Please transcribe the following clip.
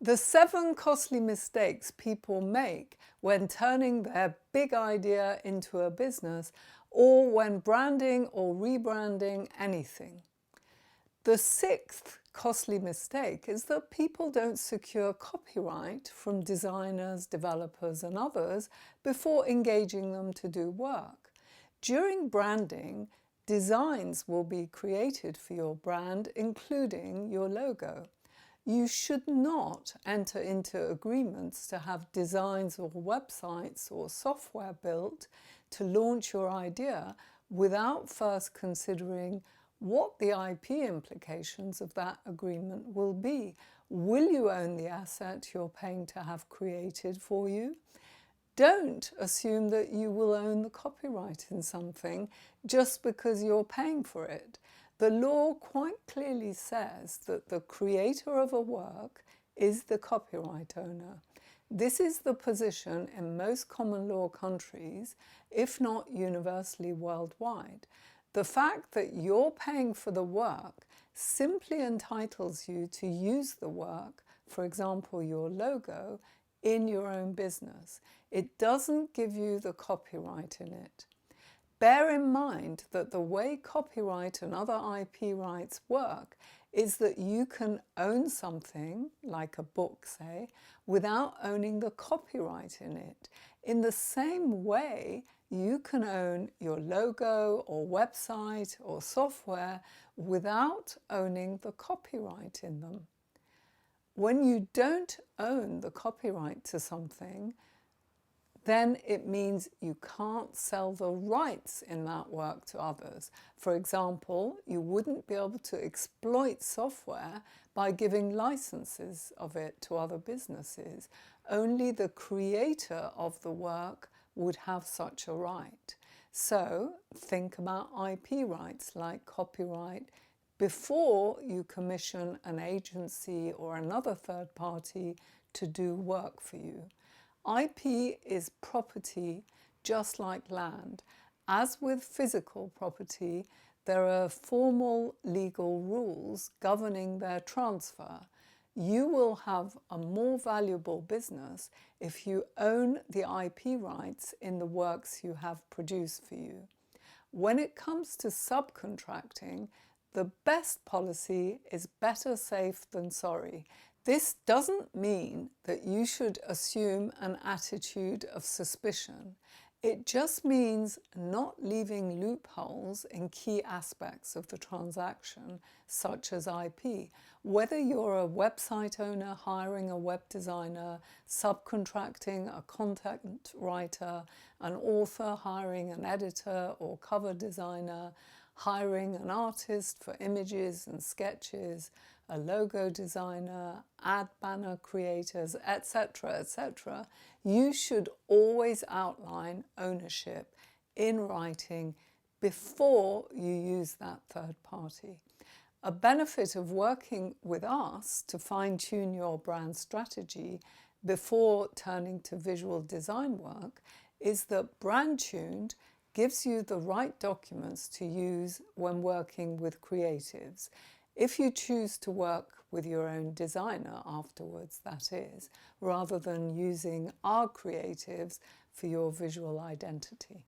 The 7 costly mistakes people make when turning their big idea into a business or when branding or rebranding anything. The 6th costly mistake is that people don't secure copyright from designers, developers, and others before engaging them to do work. During branding, designs will be created for your brand, including your logo. You should not enter into agreements to have designs or websites or software built to launch your idea without first considering what the IP implications of that agreement will be. Will you own the asset you're paying to have created for you? Don't assume that you will own the copyright in something just because you're paying for it. The law quite clearly says that the creator of a work is the copyright owner. This is the position in most common law countries, if not universally worldwide. The fact that you're paying for the work simply entitles you to use the work, for example, your logo, in your own business. It doesn't give you the copyright in it. Bear in mind that the way copyright and other IP rights work is that you can own something, like a book, say, without owning the copyright in it. In the same way, you can own your logo or website or software without owning the copyright in them. When you don't own the copyright to something, then it means you can't sell the rights in that work to others. For example, you wouldn't be able to exploit software by giving licenses of it to other businesses. Only the creator of the work would have such a right. So think about IP rights like copyright before you commission an agency or another third party to do work for you. IP is property just like land. As with physical property, there are formal legal rules governing their transfer. You will have a more valuable business if you own the IP rights in the works you have produced for you. When it comes to subcontracting, the best policy is better safe than sorry. This doesn't mean that you should assume an attitude of suspicion. It just means not leaving loopholes in key aspects of the transaction, such as IP. Whether you're a website owner hiring a web designer, subcontracting a content writer, an author hiring an editor or cover designer, hiring an artist for images and sketches, a logo designer, ad banner creators, etc., etc., you should always outline ownership in writing before you use that third party. A benefit of working with us to fine-tune your brand strategy before turning to visual design work is that Brand Tuned gives you the right documents to use when working with creatives. If you choose to work with your own designer afterwards, that is, rather than using our creatives for your visual identity.